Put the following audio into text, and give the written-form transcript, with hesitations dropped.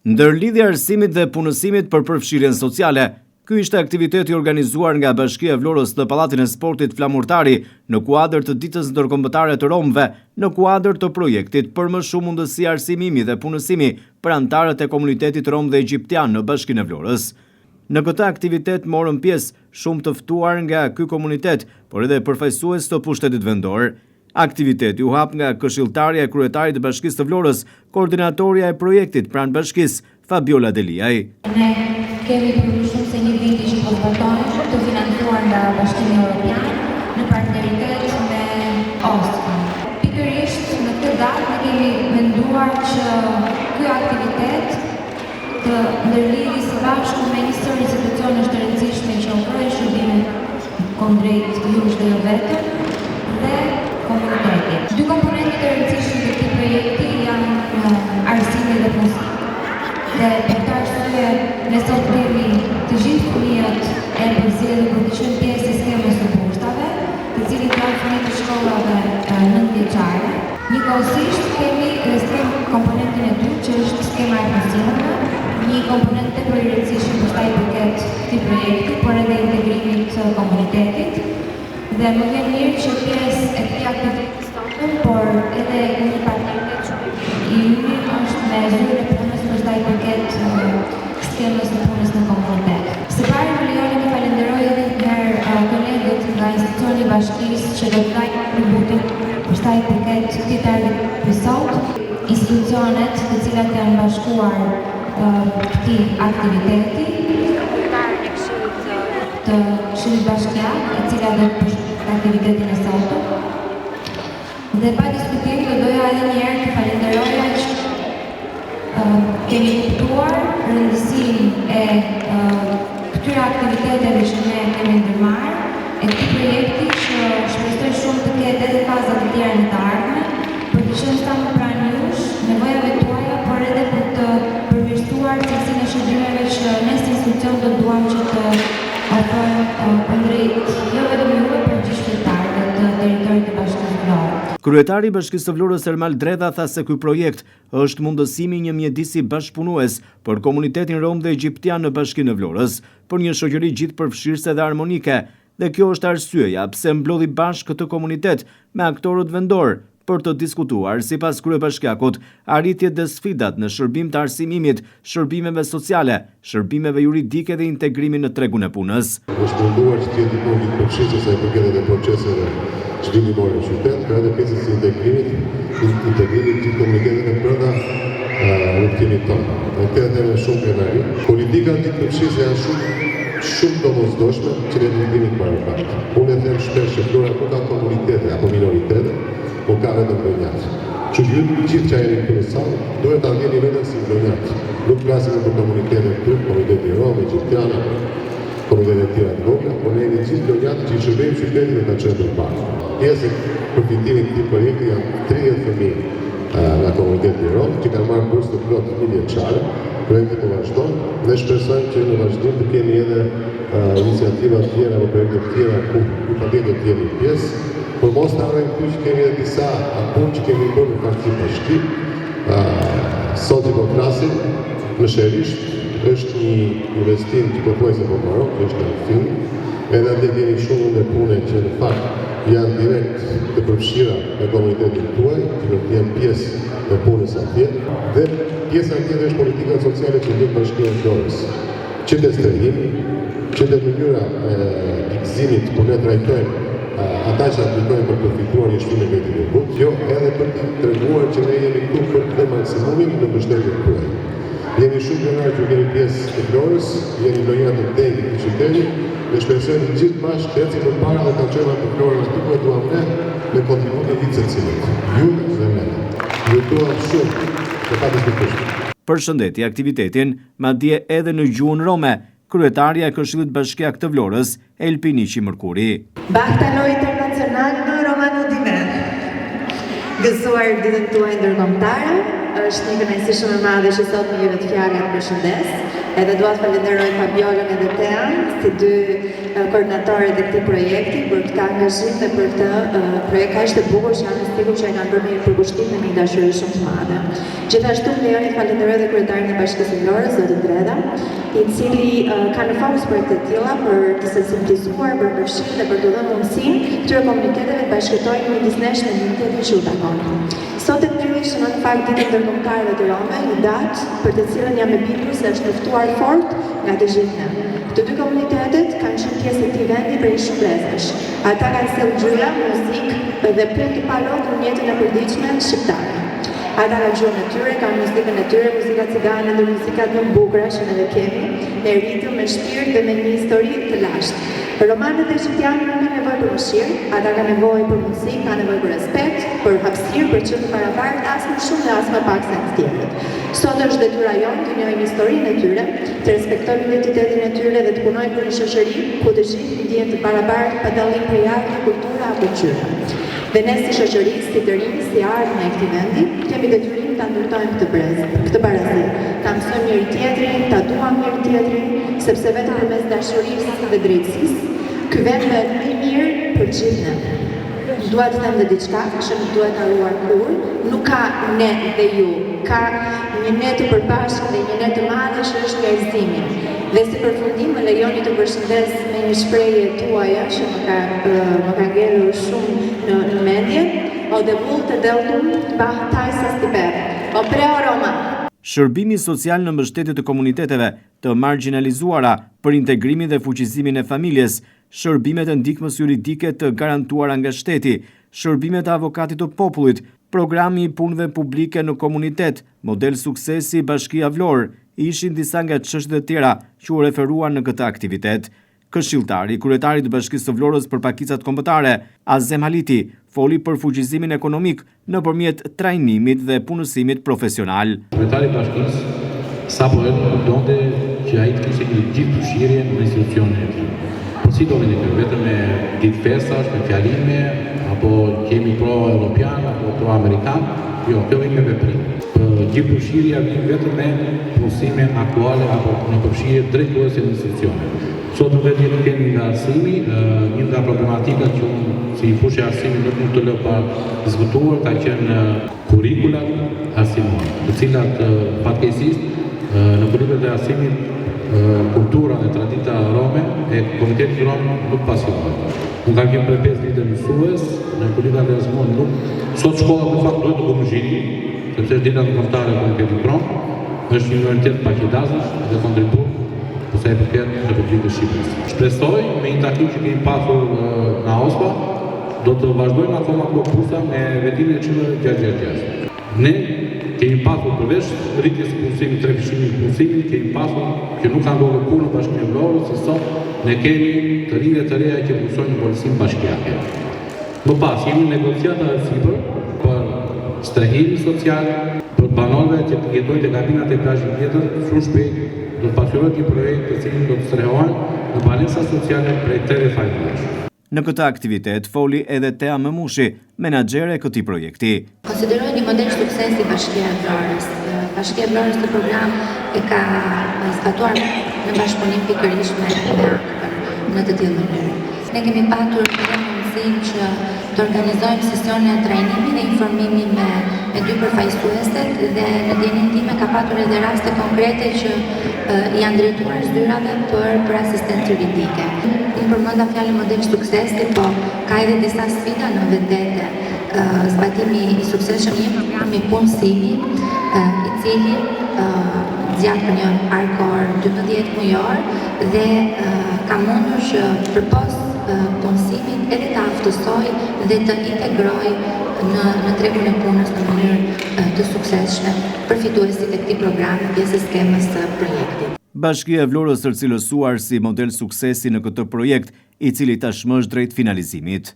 Ndër lidhja e arsimit dhe punësimit për përfshirjen sociale, ky ishte aktiviteti organizuar nga Bashkia e Vlorës në Pallatin e Sportit Flamurtari në kuadër të Ditës Ndërkombëtare të Romëve, në kuadër të projektit për më shumë mundësi arsimimi dhe punësimi për anëtarët e komunitetit rom dhe egjiptian në Bashkinë e Vlorës. Në këtë aktivitet morën pjesë shumë të ftuar nga ky komunitet, por edhe përfaqësues të pushtetit vendor. Aktiviteti u hap nga këshilltarja e kryetarit të Bashkisë të Vlorës, koordinatorja e projektit pranë bashkisë, Fabiola Deliaj. Ne kemi për shumë se një vit që po zbatojmë të financuar nga Bashkimi Evropian në partneritet me Austrian. Pikërisht në këtë datë ne kemi menduar që ky aktivitet të ndërlidhë së bashku me një sër institucionesh të rëndësishme që ofrojnë shërbime kundrejt jush dhe jo vetëm dhe komunitetit. Dy komponentet e rëndësishme të këtij projekti janë arsimi dhe punësimi. Dhe për këtë arsye ne sot kemi të gjithë fëmijët e përzgjedhur për të qenë pjesë e skemës së pushtave, të cilët janë fëmijë të shkollave 9 vjeçare. Njëkohësisht kemi edhe komponentin e dytë që është skema e punësimeve, një komponent tepër i rëndësishëm për sa i përket këtij projekti, por edhe integrimit të komunitetit. Dhe më vjen mirë që pjesë e këtij aktiviteti sotëm, por edhe një partneritet shumë i mirë është me zyrën e punës për sa i përket skemës së punës në komunitet. Së pari më lejoni të falenderoj edhe një herë kolegët nga institucioni i bashkisë që do të ndajnë kontributin për sa i përket këtij targeti për sot, institucionet të cilat janë bashkuar këtij aktiviteti, të Këshillit Bashkiak, e cila do të përshëndetë aktivitetin e sotëm. Dhe pa diskutim do doja edhe një herë të falenderoja që kemi kuptuar rëndësinë e këtyre aktiviteteve që ne kemi ndërmarrë, e këtij projekti që shpresoj shumë të ketë edhe faza të tjera në të ardhmen, për të qenë sa më pranë jush, nevojave tuaja, por edhe për të përmirësuar cilësinë e shërbimeve që ne si institucion do duam që të Kryetari i Bashkisë së Vlorës Ermal Dredha tha se ky projekt është mundësimi një mjedisi bashkëpunues për komunitetin rom dhe egjiptian në Bashkinë e Vlorës, për një shoqëri gjithëpërfshirëse dhe armonike, dhe kjo është arsyeja pse mblodhi bashkë këtë komunitet me aktorët vendor për të diskutuar, sipas kryebashkiakut, arritjet dhe sfidat në shërbim të arsimimit, shërbimeve sociale, shërbimeve juridike dhe integrimin në tregun e punës. Është munduar që të jetë një përfshirëse sa i përket edhe proceseve zhvillimore në qytet, pra edhe pjesës së integrimit të komuniteteve brenda rrugtimit tonë. Në këtë temë shumë krenari. Politika gjithëpërfshirëse janë shumë domosdoshme që ne ndihmojmë para fakt. Unë them shpesh që Vlora nuk ka komunitete apo minoritete, po ka vetëm vlonjat. Që ju gjithë që jeni këtu në salë, duhet ta ndjeni vetëm si vlonjat. Nuk flasim për komunitetet këtu, komuniteti rom, egjiptian, komunitetet tjera të vogla, por ne jemi gjithë vlonjat që i shërbejmë qytetin dhe ta çojmë përpara. Pjesë e përfitimit të këtij projekti janë 30 fëmijë nga komuniteti rom që kanë marrë bursë të plotë 1 vjeçare. Projekti po vazhdon. Ne shpresojmë që në vazhdim të kemi edhe iniciativa të tjera apo projekte të tjera ku patjetër të jemi pjesë. Por mos të arrejmë këtu që kemi edhe disa punë që kemi bërë në Parti Bashki. Sot që po flasim, në Sherisht, është një investim që pothuajse po mbaron, është në film. Edhe atje kemi shumë në pune që në fakt janë direkt të përfshira me komunitetin tuaj, që do të jenë pjesë e punës atje. Dhe pjesa tjetër është politika sociale që vjen Bashkia e Vlorës. Që të strehimi, që të mënyra e gëzimit kur ne trajtojmë ata që aplikojnë për përfituar një shpime këtë një bukë, jo edhe për të treguar që ne jemi këtu për të maksimumin në mbështetjen tuaj. Jemi shumë krenar që kemi pjesë të Vlorës, jemi vlonjat të tengë të qytetit, dhe shpresojmë gjithë bashkë të ecim përpara dhe ta çojmë atë Vlorën aty ku duam ne me kontributin i secilit. Ju dhe ne. Ju duam shumë të padiskutueshëm. Përshëndeti aktivitetin madje edhe në gjuhën rome, kryetaria e Këshillit Bashkiak të Vlorës, Elpiniqi Mërkuri. Bahtano internacional në Romano Dimen. Gëzuar ditën tuaj ndërkombëtare, është një kënaqësi shumë e madhe që sot më jepet fjala të përshëndes. Edhe dua të falenderoj Fabiolën edhe Tean, si dy koordinatorët e këtij projekti për këtë angazhim dhe për këtë projekt kaq të bukur që janë sigur që e kanë bërë me një përkushtim dhe me një dashuri shumë të madhe. Gjithashtu më lejoni të falenderoj dhe kryetarin e Bashkisë së Vlorës, zotin Dreda, i cili ka në fokus projekte të tilla për të sensibilizuar, për përfshirje dhe për të dhënë mundësinë këtyre komuniteteve të bashkëtojnë midis nesh me një tjetrin që u takon. Sot e prili shënon në fakt ditën ndërkombëtare të Rome, një datë për të cilën jam e bindur se është luftuar fort nga të gjithë ne. Këto dy komunitetet kanë qenë pjesë e këtij vendi prej shkretësh. Ata kanë sjellë gjyra, muzikë dhe punë të palotur në jetën e përditshme shqiptare. Ata kanë gjuhën e tyre, kanë muzikën e tyre, muzika cigane dhe muzikat më bukura që ne kemi, me ritëm, me shpirt dhe me një histori të lashtë. Romanët e shqiptanë nuk kanë nevojë për mëshirë, ata kanë nevojë për mundësi, kanë nevojë për respekt, për hapësirë, për qenë paravartë as më shumë dhe as më pak se të tjerët. Sot është detyra jonë të njohim historinë e tyre, të respektojmë identitetin e tyre dhe të punojmë për një shoqëri ku të gjithë ndjehen të barabartë pa dallim prej arti, kulture apo ngjyre. Dhe ne si shoqëri, si të rinj, si ardhmë e këtij vendi, kemi detyrim ta ndërtojmë këtë barazi, ta mësojmë njëri tjetrin, ta duam njëri tjetrin, sepse vetëm përmes dashurisë dhe drejtësisë ky vend bëhet më i mirë për gjithë ne. Dua të them dhe diçka që nuk duhet harruar kurrë, nuk ka ne dhe ju, ka një ne të përbashkët dhe një ne të madhe që është njerëzimi. Dhe si përfundim më lejoni të përshëndes me një shprehje tuaja që më ka ngelur shumë në mendje, o devull të deltum bahtajsa stiper, o preo Roma. Shërbimi social në mbështetje të komuniteteve të marginalizuara për integrimin dhe fuqizimin e familjes, shërbimet e ndihmës juridike të garantuara nga shteti, shërbimet e avokatit të popullit, programi i punëve publike në komunitet, model suksesi Bashkia Vlorë, ishin disa nga çështjet e tjera që u referuan në këtë aktivitet. Këshilltari, kryetari të Bashkisë së Vlorës për pakicat kombëtare, Azem Haliti, foli për fuqizimin ekonomik nëpërmjet trajnimit dhe punësimit profesional. Kryetari i Bashkisë sapo donte që ai të kishte një gjithë përfshirje në institucionin e tij. Po si do të vetëm me ditë festash, me fjalime, apo kemi pro-europian apo pro-amerikan? Jo, kjo vjen me veprim. Gjithë përfshirja vjen vetëm me punësime aktuale apo në përfshirje drejtuese në institucione. Sot nuk kemi nga arsimi, një nga problematikat që unë si i fushë e arsimi nuk mund të lë pa diskutuar ka qenë kurrikulat arsimore, të cilat fatkeqësisht në kurrikulat e arsimit kultura dhe tradita rome e komunitetit rom nuk pasionohet. Unë kam qenë për 5 vite mësues në kurrikulat e arsimore nuk sot shkolla në fakt duhet të komunizhini, sepse dita kombëtare e komunitetit rom është një minoritet paqëdazësh dhe kontribut ose e përket në Republikën e Shqipërisë. Shpresoj me një takim që kemi pasur në Ospa, do të vazhdojmë akoma këto me vetimin e çmeve 666. Ne kemi pasur përveç rritjes së punësimit, trefishimit të punësimit, kemi pasur që nuk ka ndodhur kurrë në Bashkinë e Vlorës, si sot ne kemi të rinj dhe të reja që punësojnë në policinë bashkiake. Më pas jemi në negociata e sipër për strehimin social, për banorëve që jetojnë te kabinat e plazhit tjetër, shumë shpejt do të pasqyrohet një projekt të cilin do të strehohen në banesa sociale prej 3 familjesh. Në këtë aktivitet foli edhe Tea Memushi, menaxhere e këtij projekti. Konsiderohet një model suksesi Bashkia e Vlorës. Bashkia e Vlorës të program e ka zbatuar në bashkëpunim pikërisht me AKP në të tillë mënyrë. Ne kemi patur mundësinë që të organizojmë sesione trajnimi dhe informimi me 2 përfaqësueset dhe në dienin time ka patur edhe raste konkrete që janë drejtuar zyrave për asistencë juridike. Unë përmenda fjalën model suksesi, po ka edhe disa sfida në vetvete. Zbatimi i suksesshëm i një programi punësimi, i cili zgjat për një arkor 12 mujor dhe ka mundur që përpos punësimit edhe të aftësoj dhe të integroj në tregun e punës në mënyrë të suksesshme përfituesit e këtij programi pjesë e skemës së projektit. Bashkia e Vlorës është cilësuar si model suksesi në këtë projekt, i cili tashmë është drejt finalizimit.